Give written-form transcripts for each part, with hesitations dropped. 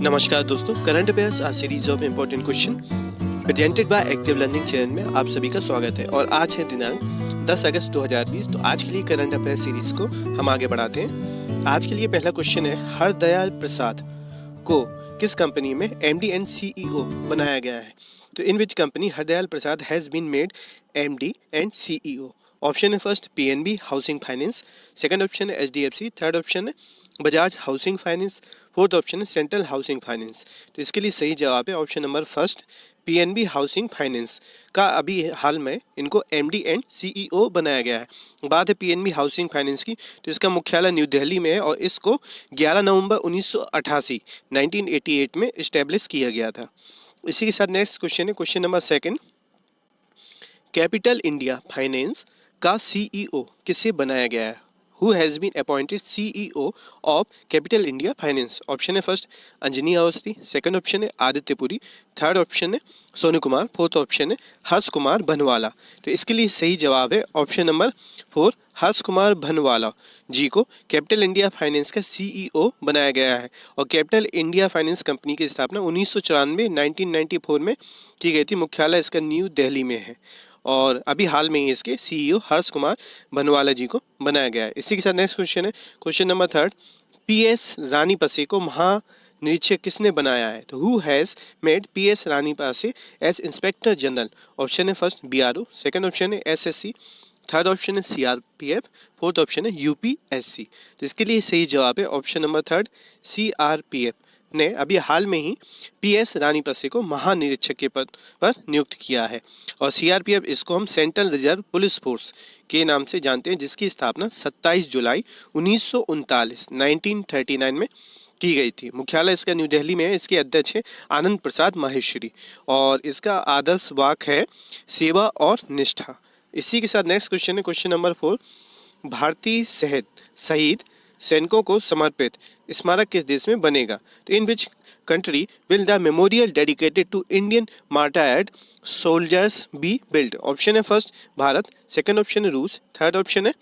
नमस्कार दोस्तों, current affairs a series of important question presented by active learning channel में आप सभी का स्वागत है। और आज है दिनांक 10 अगस्त 2020। तो आज के लिए करंट अफेयर सीरीज को हम आगे बढ़ाते हैं। आज के लिए पहला क्वेश्चन है, हरदयाल प्रसाद को किस कंपनी में एमडी एंड सीईओ बनाया गया है? तो in which company Hardayal Prasad has been made MD and CEO? Option है first PNB Housing Finance, second option है एचडीएफसी, थर्ड ऑप्शन है Bajaj Housing Finance, fourth option है सेंट्रल हाउसिंग फाइनेंस। तो इसके लिए सही जवाब है option number first PNB Housing Finance का अभी हाल में इनको एमडी एंड सीईओ बनाया गया है। बात है पीएनबी हाउसिंग फाइनेंस की, तो इसका मुख्यालय न्यू दिल्ली में है और इसको 11 नवंबर 1988 1988 में इस्टेब्लिश किया गया था। इसी के साथ नेक्स्ट क्वेश्चन है question number second, capital India finance का सीईओ किसे बनाया गया है? Who has been appointed CEO of Capital India Finance? Option है first Anjani Awasthi, second option है आदित्य पुरी, थर्ड ऑप्शन है सोनू कुमार, फोर्थ ऑप्शन है हर्ष कुमार भनवाला। तो इसके लिए सही जवाब है ऑप्शन नंबर 4 हर्ष कुमार भनवाला जी को कैपिटल इंडिया फाइनेंस का सीईओ बनाया गया है। और कैपिटल इंडिया फाइनेंस कंपनी की स्थापना 1994 में की गई थी। मुख्यालय इसका न्यू दिल्ली में है और अभी हाल में ही इसके सीईओ हर्ष कुमार भनवाला जी को बनाया गया है। इसी के साथ नेक्स्ट क्वेश्चन है question number third, PS Ranipse को महानिरीक्षक किसने बनाया है? तो who has made PS Ranipse as inspector general? Option है फर्स्ट बीआरओ, सेकंड ऑप्शन है एसएससी, थर्ड ऑप्शन है सीआरपीएफ, फोर्थ ऑप्शन है यूपीएससी। तो इसके लिए सही जवाब है ऑप्शन नंबर थर्ड सीआरपीएफ ने अभी हाल में ही पीएस रानीपसे को महानिरीक्षक के पद पर नियुक्त किया है। और सीआरपीएफ इसको हम सेंट्रल रिजर्व पुलिस फोर्स के नाम से जानते हैं, जिसकी स्थापना 27 जुलाई 1939 में की गई थी। मुख्यालय इसका न्यू दिल्ली में है। इसके अध्यक्ष है आनंद प्रसाद माहेश्वरी और इसका आदर्श वाक्य है सेवा और निष्ठा। इसी के साथ नेक्स्ट क्वेश्चन है क्वेश्चन नंबर 4, भारतीय शहीद सैनिकों को समर्पित स्मारक किस देश में बनेगा? तो in which country will the memorial dedicated to Indian martyred soldiers be build? Option है फर्स्ट भारत, सेकंड ऑप्शन है रूस, थर्ड ऑप्शन है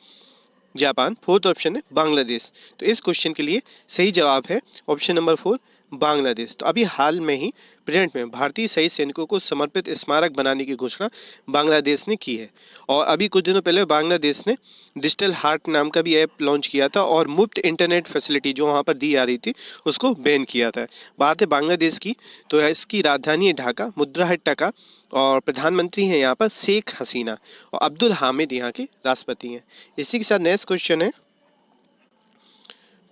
जापान, फोर्थ ऑप्शन है बांग्लादेश। तो इस क्वेश्चन के लिए सही जवाब है ऑप्शन नंबर 4 बांग्लादेश। तो अभी हाल में ही प्रेजेंट में भारतीय शहीद सैनिकों को समर्पित स्मारक बनाने की घोषणा बांग्लादेश ने की है। और अभी कुछ दिनों पहले बांग्लादेश ने डिजिटल हार्ट नाम का भी ऐप लॉन्च किया था और मुफ्त इंटरनेट फैसिलिटी जो वहाँ पर दी जा रही थी उसको बैन किया था। बात है बांग्लादेश की, तो इसकी राजधानी है ढाका, मुद्रा है टका और प्रधानमंत्री हैं यहाँ पर शेख हसीना और अब्दुल हामिद यहाँ के राष्ट्रपति हैं। इसी के साथ नेक्स्ट क्वेश्चन है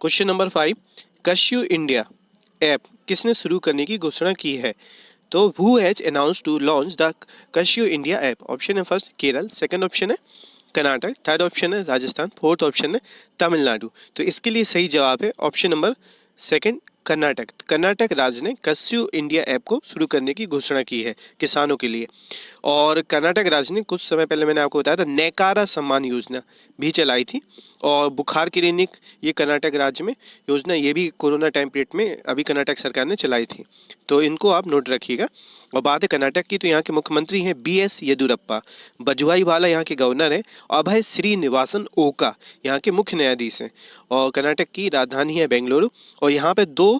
question number 5, Cashew India app किसने शुरू करने की घोषणा की है? तो who has announced to launch the Cashew India app? Option है फर्स्ट केरल, सेकंड ऑप्शन है कर्नाटक, थर्ड ऑप्शन है राजस्थान, फोर्थ ऑप्शन है तमिलनाडु। तो इसके लिए सही जवाब है option number second Karnataka. Karnataka राज्य ने कश्यू इंडिया ऐप को शुरू करने की घोषणा की है किसानों के लिए। और कर्नाटक राज्य ने कुछ समय पहले मैंने आपको बताया था नेकारा सम्मान योजना भी चलाई थी और बुखार क्लिनिक ये कर्नाटक राज्य में योजना ये भी कोरोना टाइम पीरियड में अभी कर्नाटक सरकार ने चलाई थी। तो इनको आप नोट रखिएगा। और बात है कर्नाटक की, तो यहाँ के मुख्यमंत्री हैं बीएस येदुरप्पा, बजुभाई वाला यहाँ के गवर्नर है, अभय श्रीनिवासन ओका यहाँ के मुख्य न्यायाधीश हैं। और कर्नाटक की राजधानी है बेंगलुरु और यहाँ पे 2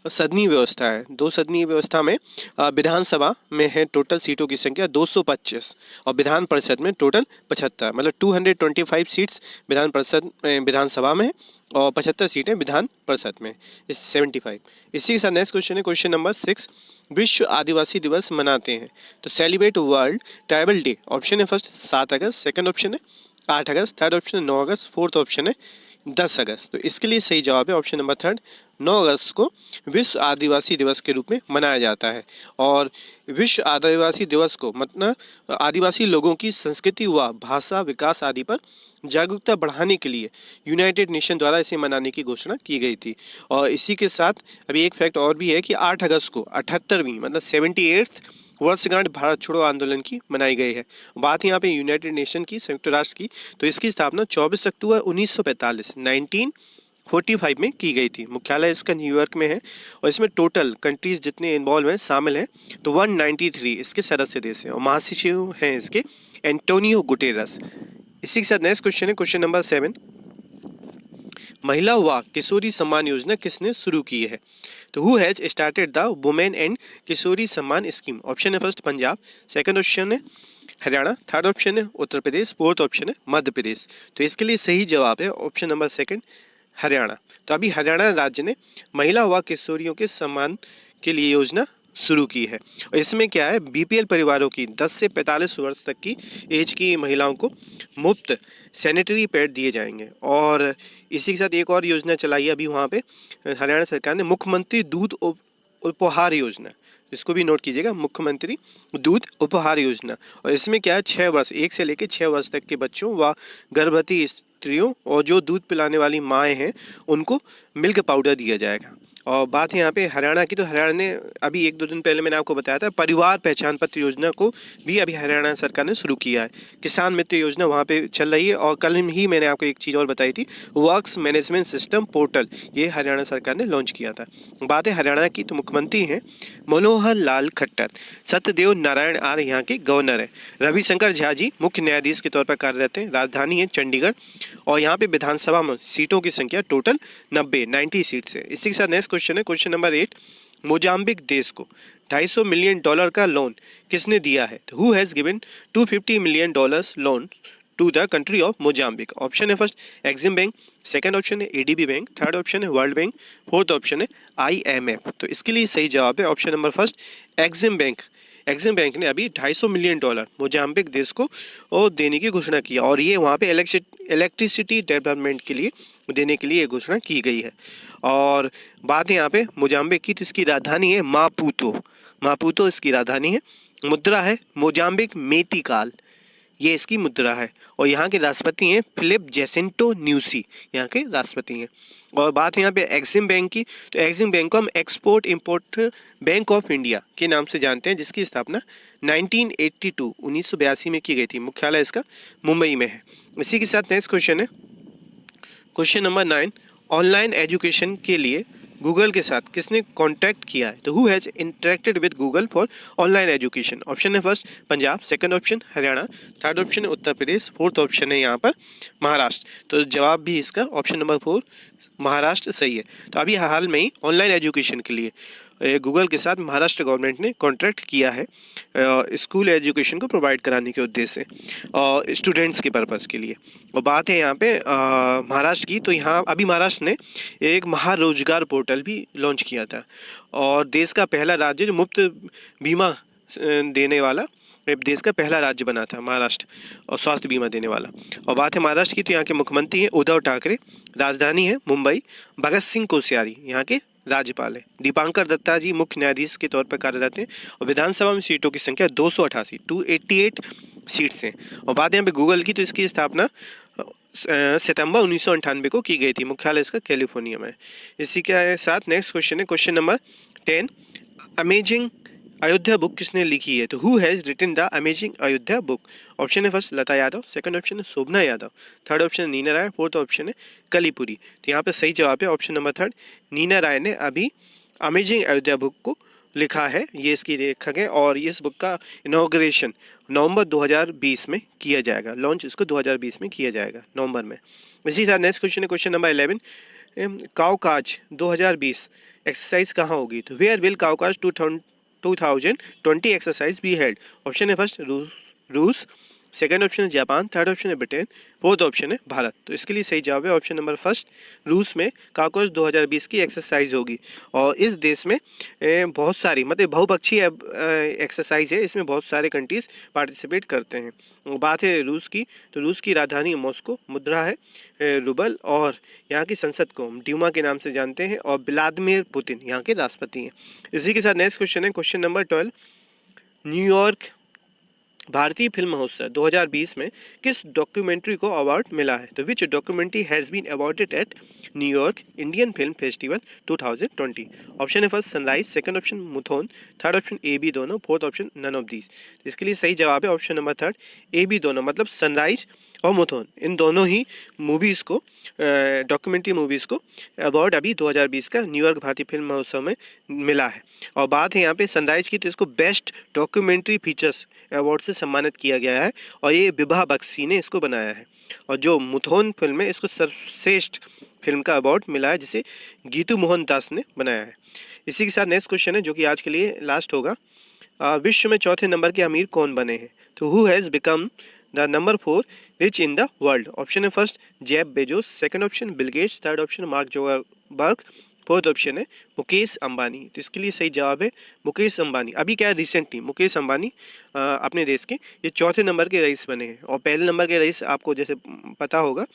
सदनीय व्यवस्था है। 2 सदनीय व्यवस्था में विधानसभा में है टोटल सीटों की संख्या 225 और विधान परिषद में टोटल 75, मतलब 225 सीट्स विधानसभा में है और 75 सीटें विधान परिषद में, इस 75। इसी के साथ नेक्स्ट क्वेश्चन है क्वेश्चन नंबर 6, विश्व आदिवासी दिवस मनाते हैं तो celebrate world tribal day? Option है फर्स्ट 7 अगस्त, सेकंड ऑप्शन है 8 अगस्त, थर्ड ऑप्शन है 9 अगस्त, फोर्थ ऑप्शन है 10 अगस्त। तो इसके लिए सही जवाब है ऑप्शन नंबर थर्ड 9 अगस्त को विश्व आदिवासी दिवस के रूप में मनाया जाता है। और विश्व आदिवासी दिवस को मतलब आदिवासी लोगों की संस्कृति व भाषा विकास आदि पर जागरूकता बढ़ाने के लिए यूनाइटेड नेशन द्वारा इसे मनाने की घोषणा की गई थी। और इसी के साथ अभी एक फैक्ट और भी है कि 8 अगस्त को 78वीं मतलब 78th वर्षगांठ भारत छोड़ो आंदोलन की मनाई गई है। बात यहाँ पे यूनाइटेड नेशन की, संयुक्त राष्ट्र की, तो इसकी स्थापना 24 अक्टूबर 1945 1945 में की गई थी। मुख्यालय इसका न्यूयॉर्क में है और इसमें टोटल कंट्रीज जितने इन्वॉल्व हैं शामिल हैं तो 193 इसके सदस्य देश हैं और महासचिव हैं इसके एंटोनियो गुटेरस। इसी के साथ नेक्स्ट क्वेश्चन है क्वेश्चन नंबर 7, महिला व किशोरी सम्मान योजना किसने शुरू की है? तो who has started the women and Kishori Samman scheme? Option है फर्स्ट पंजाब, सेकंड ऑप्शन है हरियाणा, थर्ड ऑप्शन है उत्तर प्रदेश, फोर्थ ऑप्शन है मध्य प्रदेश। तो इसके लिए सही जवाब है ऑप्शन नंबर सेकंड, हरियाणा। तो अभी हरियाणा राज्य ने महिला व किशोरियों के सम्मान के लिए योजना शुरू की है। और इसमें क्या है, बीपीएल परिवारों की 10 से 45 वर्ष तक की एज की महिलाओं को मुफ्त सैनिटरी पैड दिए जाएंगे। और इसी के साथ एक और योजना चलाई है अभी वहाँ पे हरियाणा सरकार ने, मुख्यमंत्री दूध उपहार योजना। इसको भी नोट कीजिएगा, मुख्यमंत्री दूध उपहार योजना। और इसमें क्या है, 6 वर्ष, 1 से लेकर 6 वर्ष तक के बच्चों व गर्भवती स्त्रियों और जो दूध पिलाने वाली माएँ हैं उनको मिल्क पाउडर दिया जाएगा। और बात है यहाँ पे हरियाणा की, तो हरियाणा ने अभी 1-2 दिन पहले मैंने आपको बताया था परिवार पहचान पत्र योजना को भी अभी हरियाणा सरकार ने शुरू किया है। किसान मित्र योजना वहाँ पे चल रही है। और कल ही मैंने आपको एक चीज़ और बताई थी, वर्क्स मैनेजमेंट सिस्टम पोर्टल, ये हरियाणा सरकार ने लॉन्च किया था। बात है हरियाणा की, तो मुख्यमंत्री हैं मनोहर लाल खट्टर, सत्यदेव नारायण आर्य यहाँ के गवर्नर है, रविशंकर झा जी मुख्य न्यायाधीश के तौर पर कार्यरत हैं, राजधानी है चंडीगढ़। और यहाँ पे विधानसभा में सीटों की संख्या टोटल 90 सीट्स है। इसी के साथ नेक्स्ट क्वेश्चन है, क्वेश्चन नंबर 8, मोजाम्बिक देश को $250 मिलियन का लोन किसने दिया है? Who has given $250 million loan to the country of Mozambique? Option है first Exim Bank, second option है एडीबी बैंक, थर्ड ऑप्शन है वर्ल्ड बैंक, फोर्थ ऑप्शन है आईएमएफ। तो इसके लिए सही जवाब है option number first Exim Bank. Exim Bank ने अभी $250 मिलियन मोजाम्बिक देश को देने की घोषणा की, और ये वहाँ पे इलेक्ट्रिसिटी डेवलपमेंट के लिए देने के लिए घोषणा की गई है। और बात है यहाँ पे मोजाम्बिक की, तो इसकी राजधानी है मापुतो, मापुतो इसकी राजधानी है। मुद्रा है मोजाम्बिक मेटिकाल, ये इसकी मुद्रा है। और यहाँ के राष्ट्रपति हैं फिलिप जेसिंटो न्यूसी, यहाँ के राष्ट्रपति हैं। और बात है यहाँ पे एक्सिम बैंक की, तो एक्सिम बैंक को हम export import bank of India के नाम से जानते हैं, जिसकी स्थापना 1982 में की गई थी। मुख्यालय इसका मुंबई में है। इसी के साथ नेक्स्ट क्वेश्चन है, क्वेश्चन नंबर 9, ऑनलाइन एजुकेशन के लिए गूगल के साथ किसने कॉन्टैक्ट किया है? तो who has interacted with Google for online education? Option है first Punjab, second option Haryana, third option है उत्तर प्रदेश, फोर्थ ऑप्शन है यहाँ पर महाराष्ट्र। तो जवाब भी इसका ऑप्शन नंबर 4 महाराष्ट्र सही है। तो अभी हाल में ही ऑनलाइन एजुकेशन के लिए गूगल के साथ महाराष्ट्र गवर्नमेंट ने कॉन्ट्रैक्ट किया है स्कूल एजुकेशन को प्रोवाइड कराने के उद्देश्य से और स्टूडेंट्स के पर्पज़ के लिए। और बात है यहाँ पे महाराष्ट्र की, तो यहाँ अभी महाराष्ट्र ने एक महारोजगार पोर्टल भी लॉन्च किया था, और देश का पहला राज्य जो मुफ्त बीमा देने वाला देश का पहला राज्य बना था महाराष्ट्र, और स्वास्थ्य बीमा देने वाला। और बात है महाराष्ट्र की, तो यहाँ के मुख्यमंत्री हैं उद्धव ठाकरे, राजधानी है मुंबई, भगत सिंह कोश्यारी यहाँ के राज्यपाल है, दीपांकर दत्ता जी मुख्य न्यायाधीश के तौर पर कार्यरत हैं। और विधानसभा में सीटों की संख्या 288 सीट्स हैं। और बात यहाँ पे गूगल की, तो इसकी स्थापना सितंबर 1998 को की गई थी, मुख्यालय इसका कैलिफोर्निया में। इसी के साथ नेक्स्ट क्वेश्चन है, question number 10, amazing Ayodhya book किसने लिखी है? तो who has written the amazing Ayodhya book? Option है first Lata Yadav, second option है शोभना यादव, थर्ड ऑप्शन है नीना राय, फोर्थ ऑप्शन है कलीपुरी। तो यहाँ पे सही जवाब है ऑप्शन नंबर थर्ड, नीना राय ने अभी अमेजिंग अयोध्या बुक को लिखा है, ये इसकी लेखक है। और इस बुक का इनॉग्रेशन नवंबर 2020 में किया जाएगा, लॉन्च इसको 2020 में किया जाएगा नवंबर में। इसी साथ नेक्स्ट क्वेश्चन है, क्वेश्चन नंबर 11, काउकाज 2020 एक्सरसाइज कहाँ होगी? तो where will Kavkaz 2020 exercise be held? Option है फर्स्ट रूस, सेकंड ऑप्शन है जापान, थर्ड ऑप्शन है ब्रिटेन, फोर्थ ऑप्शन है भारत। तो इसके लिए सही जवाब है ऑप्शन नंबर फर्स्ट, रूस में काउकाज 2020 की एक्सरसाइज होगी। और इस देश में बहुत सारी मतलब बहुपक्षीय एक्सरसाइज है, इसमें बहुत सारे कंट्रीज पार्टिसिपेट करते हैं। बात है रूस की, तो रूस की राजधानी मॉस्को, मुद्रा है रूबल, और यहाँ की संसद को ड्यूमा के नाम से जानते हैं, और व्लादिमीर पुतिन यहाँ के राष्ट्रपति हैं। इसी के साथ नेक्स्ट क्वेश्चन है, क्वेश्चन नंबर 12, न्यूयॉर्क भारतीय फिल्म महोत्सव 2020 में किस डॉक्यूमेंट्री को अवार्ड मिला है? तो which documentary has been awarded at New York Indian film festival 2020? Option है first sunrise, second option Moothon, third option A B दोनों, fourth option none of these. इसके लिए सही जवाब है option number third, A B दोनों, मतलब सनराइज और मुथोन, इन दोनों ही मूवीज़ को डॉक्यूमेंट्री मूवीज़ को अवार्ड अभी 2020 का न्यूयॉर्क भारतीय फिल्म महोत्सव में मिला है। और बात है यहाँ पे सनराइज की, तो इसको बेस्ट डॉक्यूमेंट्री फीचर्स अवार्ड से सम्मानित किया गया है, और ये विभा बख्शी ने इसको बनाया है। और जो मुथोन फिल्म है इसको सर्वश्रेष्ठ फिल्म का अवार्ड मिला है, जिसे गीतू मोहन दास ने बनाया है। इसी के साथ नेक्स्ट क्वेश्चन है जो कि आज के लिए लास्ट होगा। विश्व में चौथे नंबर के अमीर कौन बने हैं? तो who has become the number 4 rich in the world? Option है first Jeff Bezos, second option Bill Gates, third option Mark Zuckerberg, fourth option है मुकेश अंबानी। तो इसके लिए सही जवाब है मुकेश अंबानी। अभी क्या है, रिसेंटली मुकेश अंबानी अपने देश के ये चौथे नंबर के रईस बने हैं। और पहले नंबर के रईस आपको जैसे पता होगा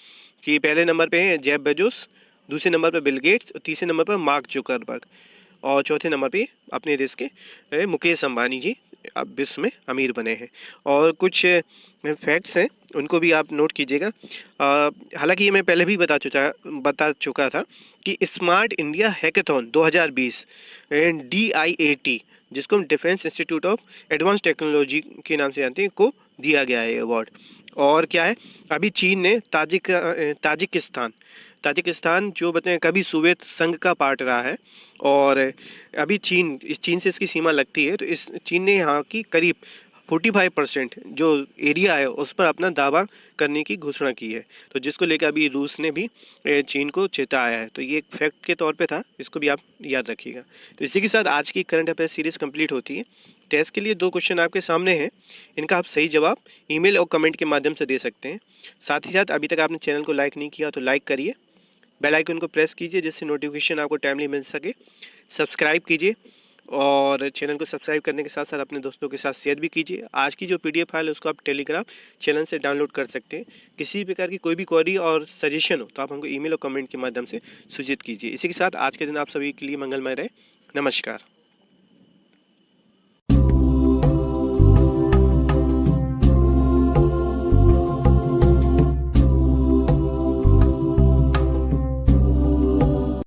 कि पहले नंबर पे है जेफ बेजोस, दूसरे नंबर पे बिल गेट्स, और तीसरे नंबर पर मार्क जुकरबर्ग, और चौथे नंबर पे अपने देश के मुकेश अंबानी जी अब विश्व में अमीर बने हैं। और कुछ फैक्ट्स हैं उनको भी आप नोट कीजिएगा। हालांकि ये मैं पहले भी बता चुका था कि स्मार्ट इंडिया हैकेथॉन 2020 DIAT, जिसको हम defence institute of advance technology के नाम से जानते हैं, को दिया गया है अवार्ड। और क्या है, अभी चीन ने ताजिकिस्तान ताजिकिस्तान जो बताएं कभी सोवियत संघ का पार्ट रहा है, और अभी चीन से इसकी सीमा लगती है, तो इस चीन ने यहाँ की करीब 45% जो एरिया है उस पर अपना दावा करने की घोषणा की है। तो जिसको लेकर अभी रूस ने भी चीन को चेताया है। तो ये एक फैक्ट के तौर पे था, इसको भी आप याद रखिएगा। तो इसी के साथ आज की करंट अफेयर सीरीज कंप्लीट होती है। टेस्ट के लिए 2 क्वेश्चन आपके सामने हैं, इनका आप सही जवाब ईमेल और कमेंट के माध्यम से दे सकते हैं। साथ ही साथ अभी तक आपने चैनल को लाइक नहीं किया तो लाइक करिए, बेल आइकन को प्रेस कीजिए जिससे नोटिफिकेशन आपको टाइमली मिल सके, सब्सक्राइब कीजिए, और चैनल को सब्सक्राइब करने के साथ साथ अपने दोस्तों के साथ शेयर भी कीजिए। आज की जो PDF फाइल है उसको आप टेलीग्राम चैनल से डाउनलोड कर सकते हैं। किसी भी प्रकार की कोई भी क्वेरी और सजेशन हो तो आप हमको ईमेल और कमेंट के माध्यम से सूचित कीजिए। इसी के साथ आज के दिन आप सभी के लिए मंगलमय रहे। नमस्कार।